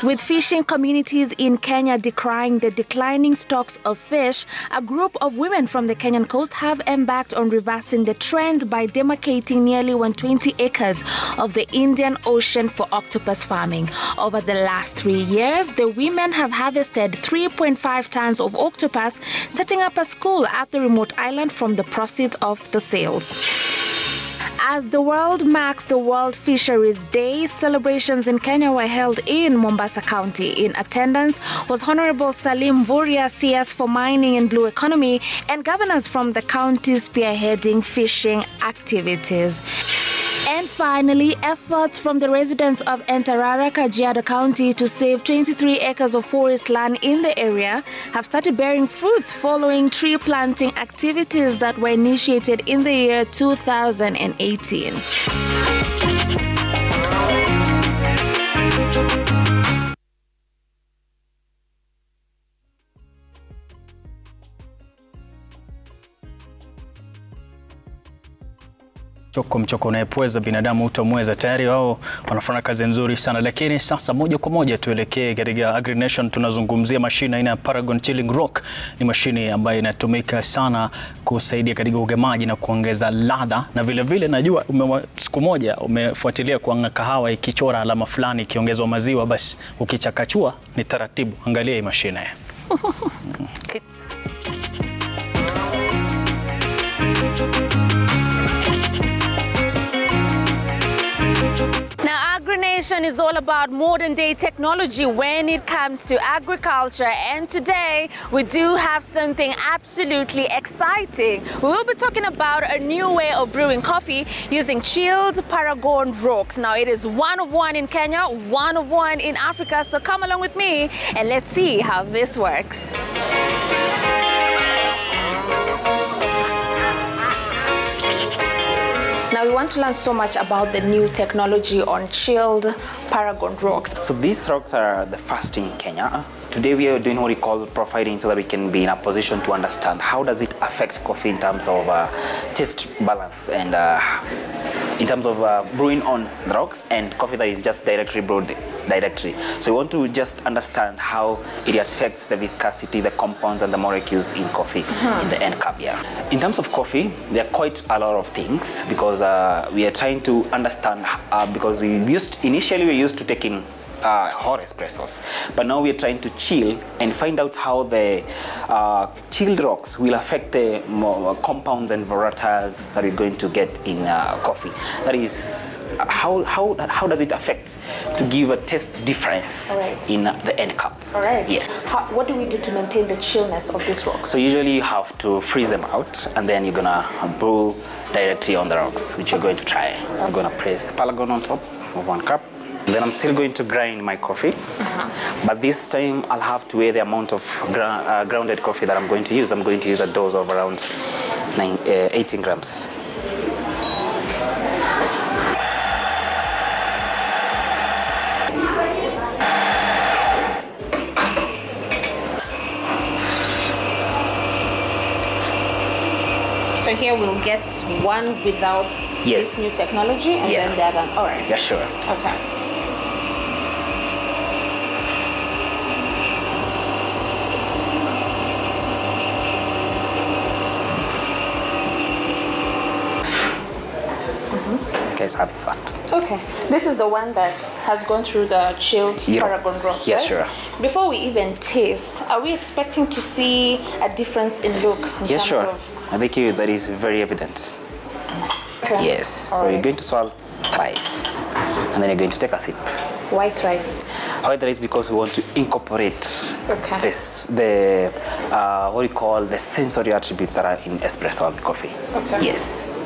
With fishing communities in Kenya decrying the declining stocks of fish, a group of women from the Kenyan coast have embarked on reversing the trend by demarcating nearly 120 acres of the Indian Ocean for octopus farming. Over the last 3 years, the women have harvested 3.5 tons of octopus, setting up a school at the remote island from the proceeds of the sales. As the world marks the World Fisheries Day, celebrations in Kenya were held in Mombasa County. In attendance was Honorable Salim Vuria, CS for Mining and Blue Economy, and governors from the county spearheading fishing activities. And finally, efforts from the residents of Entarara, Kajiado County to save 23 acres of forest land in the area have started bearing fruits following tree planting activities that were initiated in the year 2018. Mchoko unayepweza binadamu utamweza. Tayari wao wanafanya kazi nzuri sana, lakini sasa moja kwa moja tuelekee katika AgriNation. Tunazungumzia mashine aina ya Paragon Chilling Rock. Ni mashine ambayo inatumika sana kusaidia katika ugemaji na kuongeza ladha, na vile vile najua siku moja umefuatilia kwa kahawa ikichora alama fulani ikiongezwa maziwa, basi ukichakachua ni taratibu. Angalia hii mashine. AgriNation is all about modern day technology when it comes to agriculture, and today we do have something absolutely exciting. We will be talking about a new way of brewing coffee using chilled Paragon rocks. Now it is one of one in Kenya, one of one in Africa, so come along with me and let's see how this works. Now we want to learn so much about the new technology on chilled Paragon rocks. So these rocks are the first in Kenya. Today we are doing what we call profiling so that we can be in a position to understand how does it affect coffee in terms of taste balance and in terms of brewing on the rocks and coffee that is just directly brewed directly. So we want to just understand how it affects the viscosity, the compounds and the molecules in coffee in the end cup. Yeah. In terms of coffee, there are quite a lot of things because we are trying to understand because initially we used to taking hot espressos, but now we are trying to chill and find out how the chilled rocks will affect the compounds and volatiles that we're going to get in coffee. That is, how does it affect to give a taste difference in the end cup? All right. Yes. What do we do to maintain the chillness of this rock? So usually you have to freeze them out and then you're gonna brew directly on the rocks, which you're going to try. I'm gonna place the Paragon on top of 1 cup. Then I'm still going to grind my coffee, but this time I'll have to weigh the amount of grounded coffee that I'm going to use. I'm going to use a dose of around 18 grams. So here we'll get one without this new technology and then the other. All right. Yeah, sure. Okay. Okay, so have it first. Okay, this is the one that has gone through the chilled Paragon rocks. Yes, sure. Before we even taste, are we expecting to see a difference in look? Yes, sure. I think that is very evident. Okay. Yes. So you're going to swallow thrice, and then you're going to take a sip. Why thrice? Why thrice? Because we want to incorporate what we call the sensory attributes that are in espresso and coffee. Okay. Yes.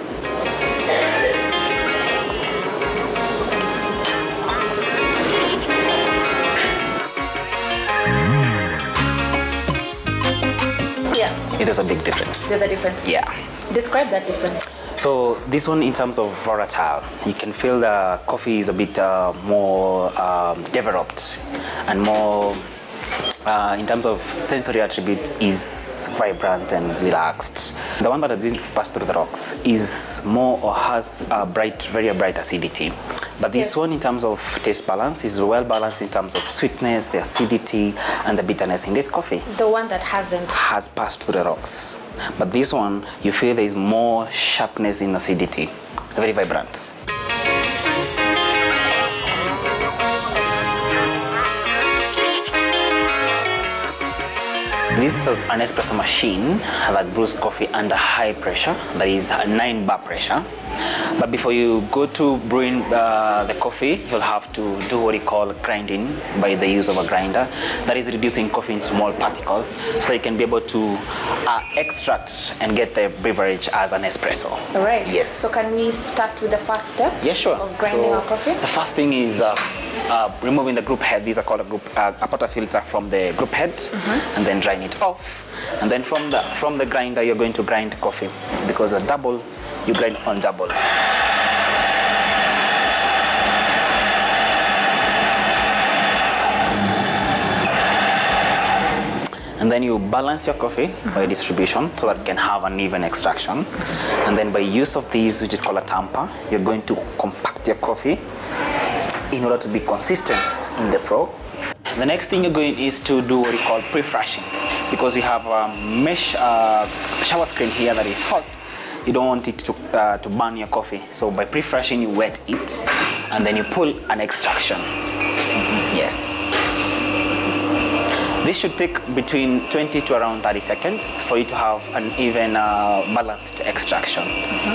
There's a big difference. There's a difference? Yeah. Describe that difference. So this one, in terms of volatile, you can feel the coffee is a bit more developed and more, in terms of sensory attributes, is vibrant and relaxed. The one that didn't pass through the rocks is more or has a bright, very bright acidity. But this Yes. one, in terms of taste balance, is well balanced in terms of sweetness, the acidity, and the bitterness in this coffee. The one that hasn't. Has passed through the rocks. But this one, you feel there is more sharpness in acidity. Very vibrant. This is an espresso machine that brews coffee under high pressure, that is 9 bar pressure. But before you go to brewing the coffee, you'll have to do what we call grinding by the use of a grinder. That is reducing coffee into small particles, so you can be able to extract and get the beverage as an espresso. All right. Yes. So can we start with the first step? Yeah, sure. Of grinding So our coffee? The first thing is removing the group head. These are called a portafilter from the group head, and then drying it off. And then from the grinder, you're going to grind coffee, because a double, you grind on double. And then you balance your coffee by distribution so that it can have an even extraction. And then by use of these, which is called a tamper, you're going to compact your coffee in order to be consistent in the flow. The next thing you're going is to do what we call pre-flushing, because we have a mesh shower screen here that is hot. You don't want it to burn your coffee. So by pre-flushing, you wet it, and then you pull an extraction. Yes. This should take between 20 to around 30 seconds for you to have an even balanced extraction.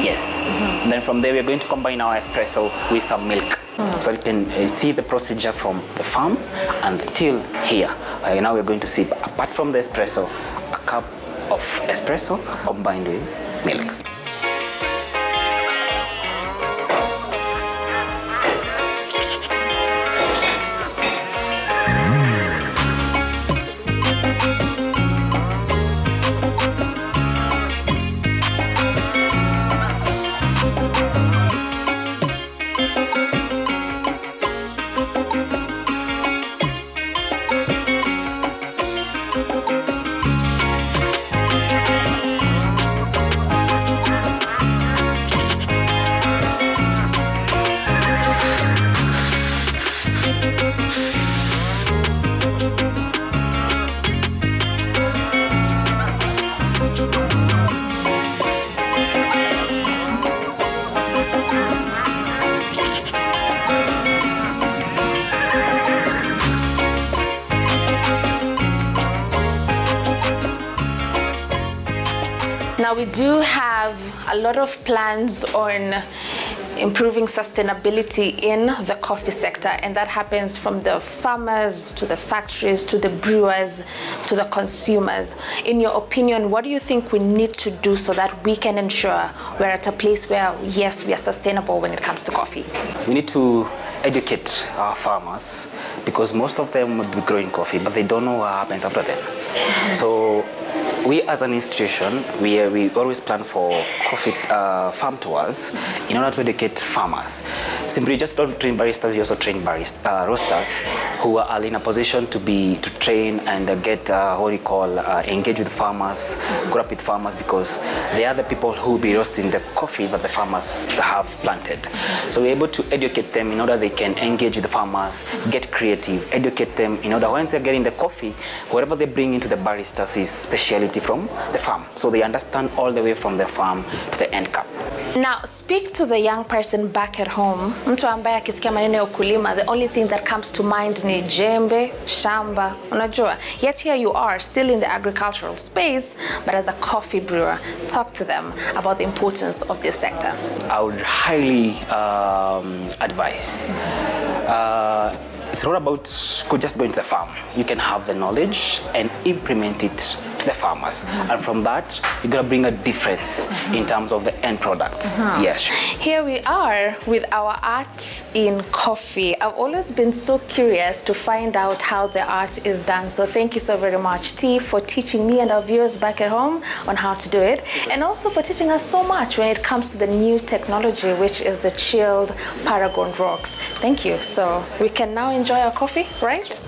Yes. And then from there, we're going to combine our espresso with some milk. So you can see the procedure from the farm until here. Now we're going to see, apart from the espresso, a cup of espresso combined with milk. Now we do have a lot of plans on improving sustainability in the coffee sector, and that happens from the farmers to the factories to the brewers to the consumers. In your opinion, what do you think we need to do so that we can ensure we're at a place where, yes, we are sustainable when it comes to coffee? We need to educate our farmers, because most of them will be growing coffee, but they don't know what happens after that. So we as an institution, we always plan for coffee farm tours in order to educate farmers. Simply just don't train baristas, we also train roasters who are in a position to train and get what we call engage with farmers, grow up with farmers, because they are the people who will be roasting the coffee that the farmers have planted. So we're able to educate them in order they can engage with the farmers, get creative, educate them in order once they're getting the coffee, whatever they bring into the baristas is specialty from the farm. So they understand all the way from the farm to the end cup. Now, speak to the young person back at home. Mtu ambaye akisikia maneno ya ukulima, the only thing that comes to mind ni jembe, shamba, unajua. Yet here you are, still in the agricultural space, but as a coffee brewer. Talk to them about the importance of this sector. I would highly advise. It's not about just going to the farm. You can have the knowledge and implement it to the farmers. And from that, you're going to bring a difference in terms of the end product. Yes. Here we are with our art in coffee. I've always been so curious to find out how the art is done. So thank you so very much, T, for teaching me and our viewers back at home on how to do it. And also for teaching us so much when it comes to the new technology, which is the chilled Paragon rocks. Thank you. So we can now enjoy our coffee, right?